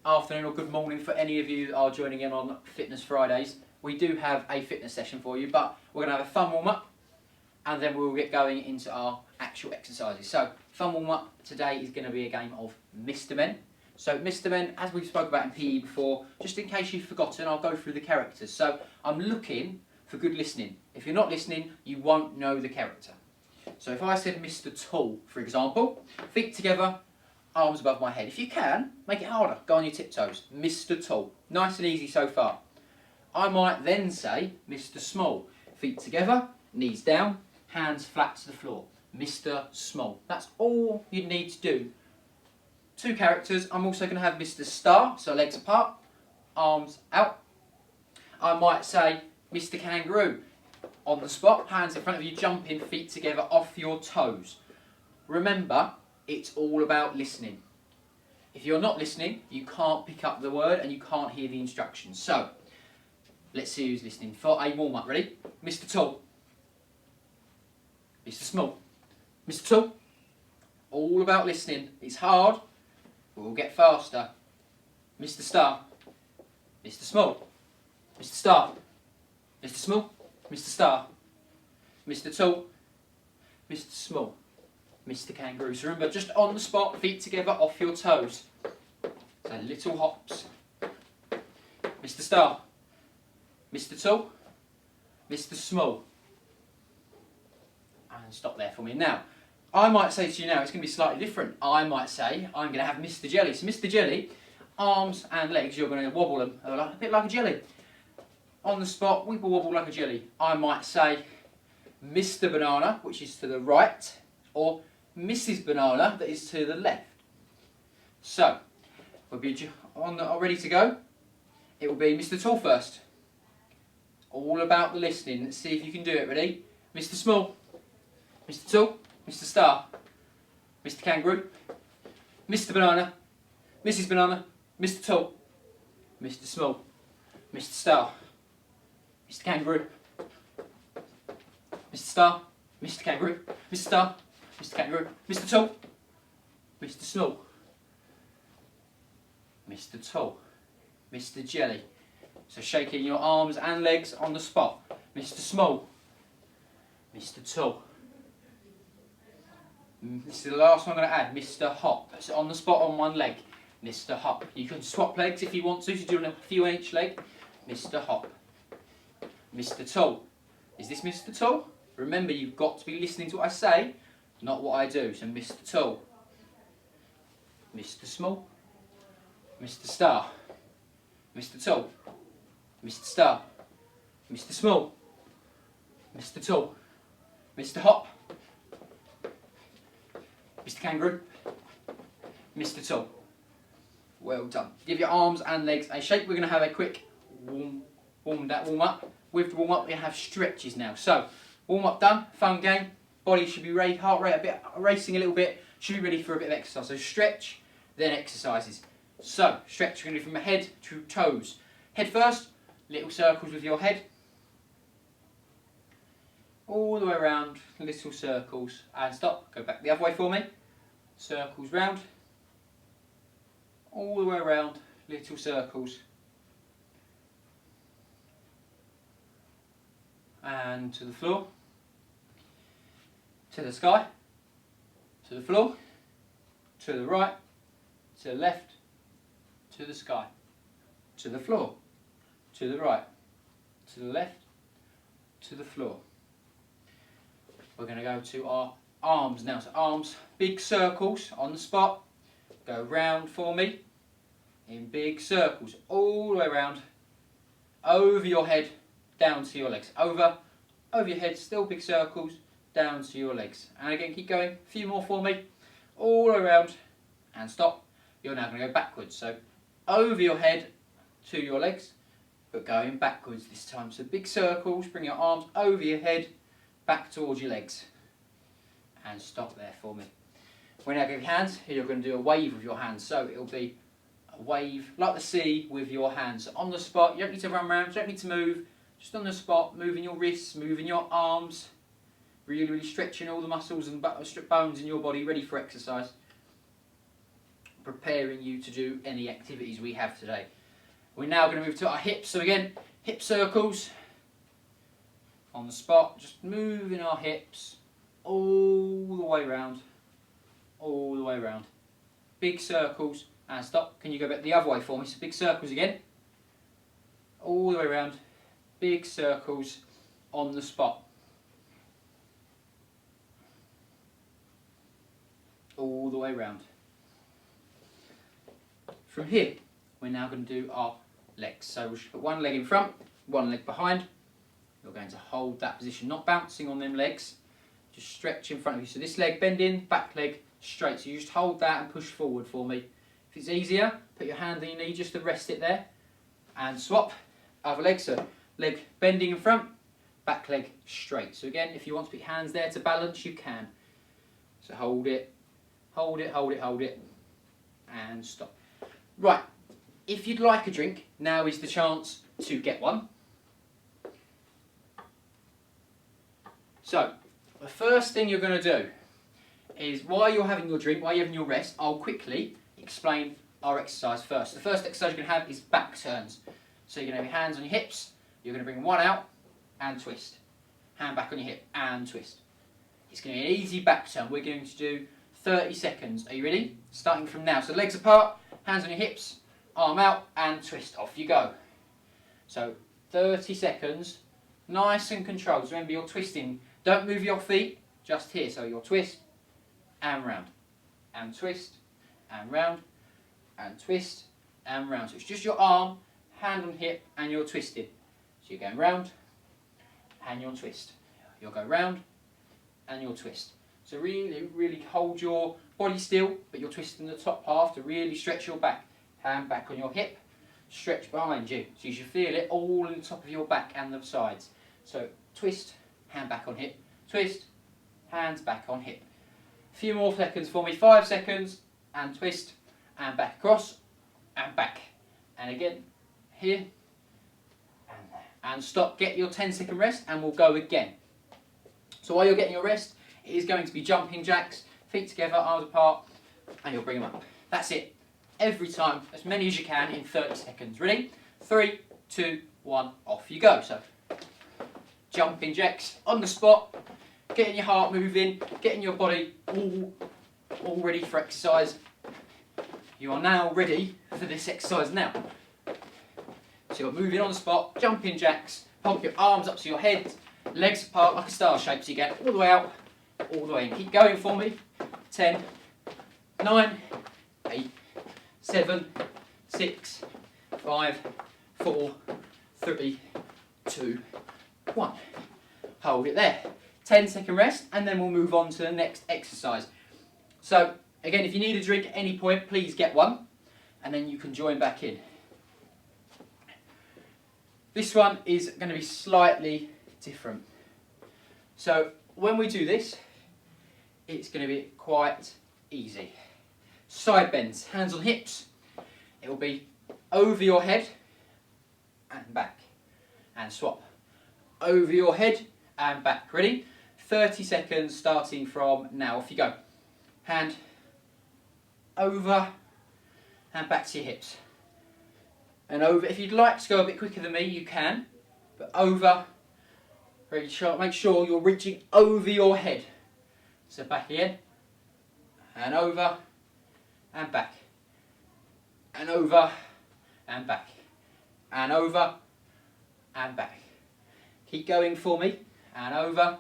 afternoon or good morning for any of you that are joining in on Fitness Fridays. We do have a fitness session for you, but we're going to have a fun warm-up and then we'll get going into our actual exercises. So, fun warm-up today is going to be a game of Mr. Men. So, Mr. Men, as we spoke about in PE before, just in case you've forgotten, I'll go through the characters. So, I'm looking for good listening. If you're not listening, you won't know the character. So, if I said Mr. Tall, for example, feet together, arms above my head. If you can, make it harder. Go on your tiptoes. Mr. Tall. Nice and easy so far. I might then say Mr. Small. Feet together, knees down, hands flat to the floor. Mr. Small. That's all you need to do. Two characters. I'm also going to have Mr. Star, so legs apart, arms out. I might say Mr. Kangaroo. On the spot, hands in front of you, jumping, feet together, off your toes. Remember, it's all about listening. If you're not listening, you can't pick up the word and you can't hear the instructions. So, let's see who's listening. For a warm-up, ready? Mr. Tall. Mr. Small. Mr. Tall. All about listening. It's hard, but we'll get faster. Mr. Star. Mr. Small. Mr. Star. Mr. Small. Mr. Star. Mr. Tall. Mr. Small. Mr. Kangaroo. So remember, just on the spot, feet together, off your toes. So little hops. Mr. Star. Mr. Tall. Mr. Small. And stop there for me. Now, I might say to you now, it's going to be slightly different. I might say, I'm going to have Mr. Jelly. So Mr. Jelly, arms and legs, you're going to wobble them a bit like a jelly. On the spot, we will wobble like a jelly. I might say Mr. Banana, which is to the right, or Mrs. Banana, that is to the left. So, we'll be ready to go. It will be Mr. Tall first. All about the listening. Let's see if you can do it. Ready? Mr. Small, Mr. Tall, Mr. Star, Mr. Kangaroo, Mr. Banana, Mrs. Banana, Mr. Tall, Mr. Small, Mr. Star, Mr. Kangaroo, Mr. Star, Mr. Kangaroo, Mr. Star, Mr. Kangaroo, Mr. Tall, Mr. Small, Mr. Tall, Mr. Jelly. So shaking your arms and legs on the spot. Mr. Small, Mr. Tall. This is the last one I'm going to add, Mr. Hop. So on the spot on one leg, Mr. Hop. You can swap legs if you want to, so do a few on each leg. Mr. Hop. Mr. Tall. Is this Mr. Tall? Remember, you've got to be listening to what I say, not what I do. So Mr. Tall. Mr. Small. Mr. Star. Mr. Tall. Mr. Star. Mr. Small. Mr. Tall. Mr. Hop. Mr. Kangaroo. Mr. Tall. Well done. Give your arms and legs a shake. We're going to have a quick warm up. With the warm up, we have stretches now. So, warm up done, fun game. Body should be ready, heart rate a bit, racing a little bit. Should be ready for a bit of exercise. So stretch, then exercises. So, stretch, we're going to do from the head to toes. Head first, little circles with your head. All the way around, little circles. And stop, go back the other way for me. Circles round. All the way around, little circles. And to the floor, to the sky, to the floor, to the right, to the left, to the sky, to the floor, to the right, to the left, to the floor. We're going to go to our arms now. So arms, big circles on the spot. Go round for me in big circles all the way around, over your head, down to your legs. Over your head, still big circles, down to your legs. And again, keep going. A few more for me. All around, and stop. You're now going to go backwards. So over your head to your legs, but going backwards this time. So big circles, bring your arms over your head, back towards your legs. And stop there for me. When I give your hands, you're going to do a wave with your hands. So it'll be a wave like the sea with your hands. So on the spot, you don't need to run around, you don't need to move. Just on the spot, moving your wrists, moving your arms, really stretching all the muscles and bones in your body, ready for exercise. preparing you to do any activities we have today. We're now going to move to our hips. So again, hip circles on the spot, just moving our hips all the way round, all the way round. Big circles and stop. Can you go back the other way for me? So big circles again, all the way around, big circles on the spot. All the way round. From here, we're now going to do our legs. So we should put one leg in front, one leg behind. You're going to hold that position, not bouncing on them legs. Just stretch in front of you. So this leg bend in, back leg straight. So you just hold that and push forward for me. If it's easier, put your hand on your knee just to rest it there. And swap. Other leg. So leg bending in front, back leg straight. So again, if you want to put your hands there to balance, you can. So hold it, hold it, hold it, hold it, and stop. Right, if you'd like a drink, now is the chance to get one. So, the first thing you're going to do is, while you're having your drink, while you're having your rest, I'll quickly explain our exercise first. The first exercise you're going to have is back turns. So you're going to have your hands on your hips, you're going to bring one out and twist. Hand back on your hip and twist. It's going to be an easy back turn. We're going to do 30 seconds. Are you ready? Starting from now. So legs apart, hands on your hips, arm out and twist. Off you go. So 30 seconds, nice and controlled. So remember, you're twisting. Don't move your feet, just here. So you'll twist and round, and twist and round, and twist and round. So it's just your arm, hand on hip, and you're twisting. So you're going round and you'll twist. You'll go round and you'll twist. So really, really hold your body still, but you're twisting the top half to really stretch your back. Hand back on your hip, stretch behind you. So you should feel it all in the top of your back and the sides. So twist, hand back on hip, twist, hands back on hip. A few more seconds for me, 5 seconds, and twist, and back across, and back. And again, here, and stop. Get your 10-second rest, and we'll go again. So while you're getting your rest, it is going to be jumping jacks, feet together, arms apart, and you'll bring them up. That's it. Every time, as many as you can in 30 seconds. Ready? 3, 2, 1, off you go. So, jumping jacks on the spot, getting your heart moving, getting your body all ready for exercise. You are now ready for this exercise now. So you're moving on the spot, jumping jacks, pump your arms up to your head, legs apart like a star shape, so you get all the way out, all the way in. Keep going for me. 10, 9, 8, 7, 6, 5, 4, 3, 2, 1. Hold it there. 10-second rest, and then we'll move on to the next exercise. So, again, if you need a drink at any point, please get one, and then you can join back in. This one is going to be slightly different. So, when we do this, it's going to be quite easy. Side bends, hands on hips. It will be over your head and back, and swap. Over your head and back. Ready? 30 seconds starting from now. Off you go. Hand over and back to your hips. And over. If you'd like to go a bit quicker than me, you can. But over. Very sharp. Make sure you're reaching over your head. So back again. And over. And back. And over. And back. And over. And back. Keep going for me. And over.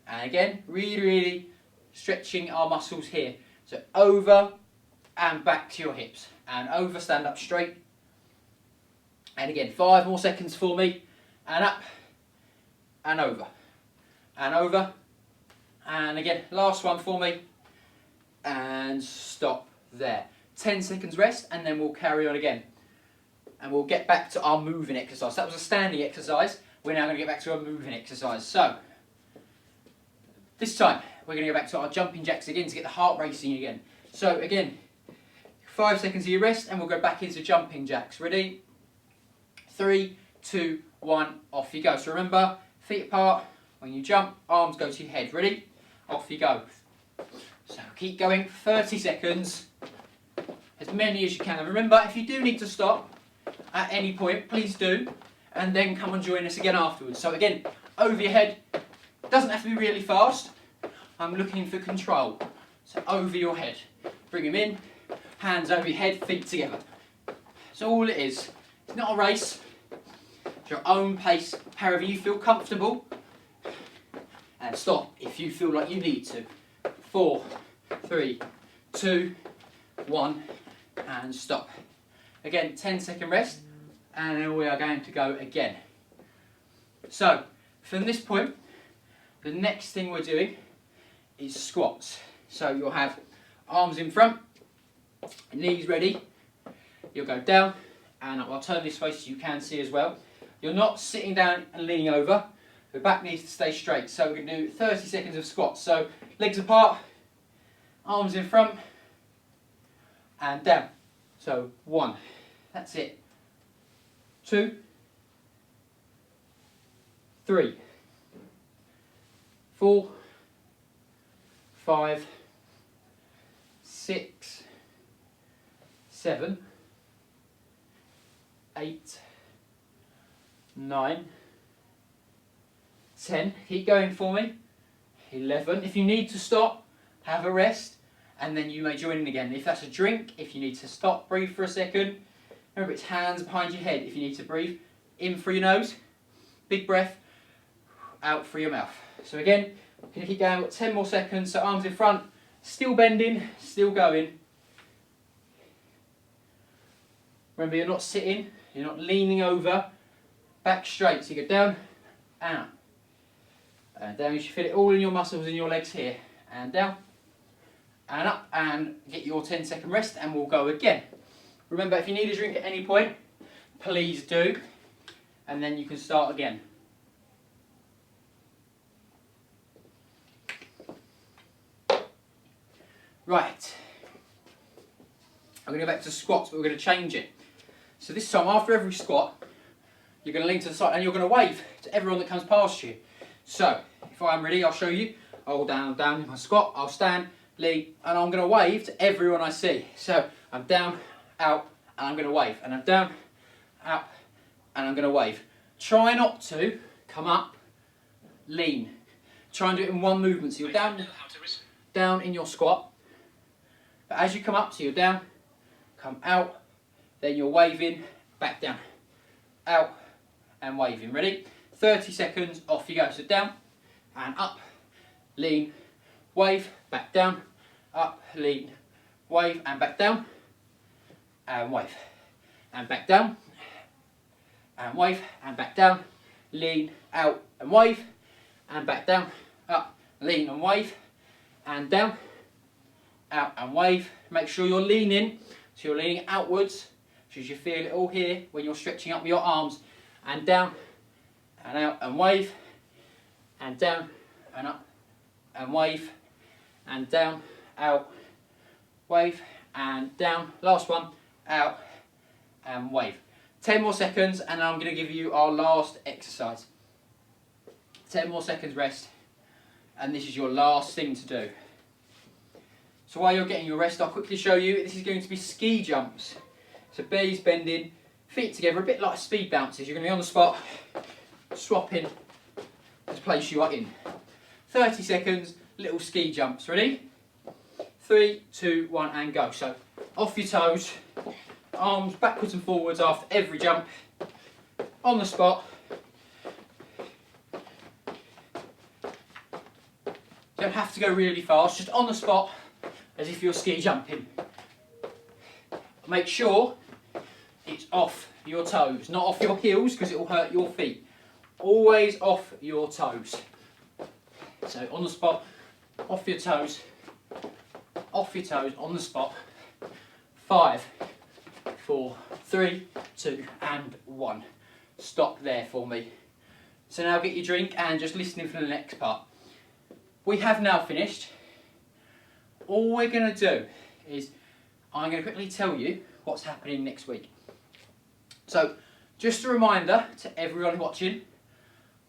And again. Really, really stretching our muscles here. So over and back to your hips. And over. Stand up straight. And again, 5 more seconds for me. And up. And over. And over. And again, last one for me. And stop there. 10 seconds rest, and then we'll carry on again. And we'll get back to our moving exercise. That was a standing exercise. We're now going to get back to a moving exercise. So, this time, we're going to go back to our jumping jacks again to get the heart racing again. So, again, 5 seconds of your rest, and we'll go back into jumping jacks. Ready? 3, 2, 1, off you go. So remember, feet apart. When you jump, arms go to your head. Ready? Off you go. So keep going, 30 seconds. as many as you can. And remember, if you do need to stop at any point, please do, and then come and join us again afterwards. So again, over your head, doesn't have to be really fast. I'm looking for control. So over your head, bring them in, hands over your head, feet together. So all it is, it's not a race, it's your own pace, however you feel comfortable. And stop if you feel like you need to. 4, 3, 2, 1, and stop. Again, 10-second rest, and then we are going to go again. So, from this point, the next thing we're doing is squats. So you'll have arms in front, knees ready, you'll go down, and I'll turn this way so you can see as well. You're not sitting down and leaning over, the back needs to stay straight. So we're going to do 30 seconds of squats. So legs apart, arms in front, and down. So 1, that's it. 2, 3, 4, 5, 6, 7, 8, 9, 10. Keep going for me. 11. If you need to stop, have a rest, and then you may join in again. If that's a drink, if you need to stop, breathe for a second. Remember, it's hands behind your head. If you need to breathe, in through your nose, big breath, out through your mouth. So again, I'm going to keep going. We've got 10 more seconds. So arms in front, still bending, still going. Remember, you're not sitting, you're not leaning over, back straight. So you go down, out, and down. You should feel it all in your muscles in your legs here, and down, and up, and get your 10-second rest, and we'll go again. Remember, if you need a drink at any point, please do, and then you can start again. Right, I'm going to go back to squats, but we're going to change it. So this time, after every squat, you're going to lean to the side and you're going to wave to everyone that comes past you. So, if I'm ready, I'll show you. I'll down in my squat, I'll stand, lean, and I'm going to wave to everyone I see. So, I'm down, out, and I'm going to wave. And I'm down, out, and I'm going to wave. Try not to come up, lean. Try and do it in one movement. So you're down in your squat. But as you come up, so you're down, come out, then you're waving, back down, out, and waving. Ready? 30 seconds, off you go. So down, and up, lean, wave, back down, up, lean, wave, and back down, and wave, and back down, and wave, and back down, lean, out, and wave, and back down, up, lean, and wave, and down, out, and wave. Make sure you're leaning, so you're leaning outwards, so you feel it all here when you're stretching up your arms, and down, and out, and wave, and down, and up, and wave, and down, out, wave, and down. Last one, out, and wave. 10 more seconds, and I'm going to give you our last exercise. 10 more seconds rest, and this is your last thing to do. So while you're getting your rest, I'll quickly show you. This is going to be ski jumps. So belly's bending, feet together, a bit like speed bounces. You're going to be on the spot, swapping the place you are in. 30 seconds, little ski jumps. Ready? 3, 2, 1, and go. So off your toes, arms backwards and forwards after every jump. On the spot. You don't have to go really fast, just on the spot, as if you're ski jumping. Make sure it's off your toes, not off your heels because it will hurt your feet. Always off your toes. So on the spot, off your toes, on the spot. 5, 4, 3, 2, and 1. Stop there for me. So now get your drink and just listening for the next part. We have now finished. All we're going to do is I'm going to quickly tell you what's happening next week. So, just a reminder to everyone watching,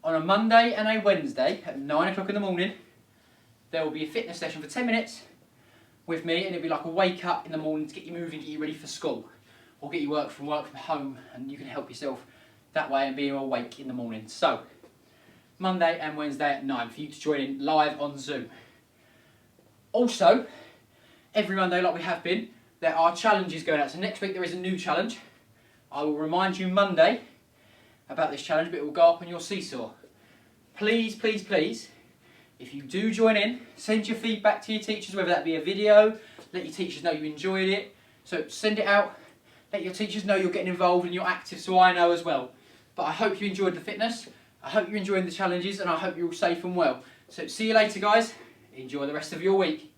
on a Monday and a Wednesday at 9 o'clock in the morning, there will be a fitness session for 10 minutes with me, and it'll be like a wake up in the morning to get you moving, get you ready for school, or get you work from home, and you can help yourself that way and be awake in the morning. So, Monday and Wednesday at 9 for you to join in live on Zoom. Also, every Monday, like we have been, there are challenges going out. So next week there is a new challenge. I will remind you Monday about this challenge, but it will go up on your Seesaw. Please, please, please, if you do join in, send your feedback to your teachers, whether that be a video, let your teachers know you enjoyed it. So send it out, let your teachers know you're getting involved and you're active, so I know as well. But I hope you enjoyed the fitness, I hope you're enjoying the challenges, and I hope you're all safe and well. So see you later, guys. Enjoy the rest of your week.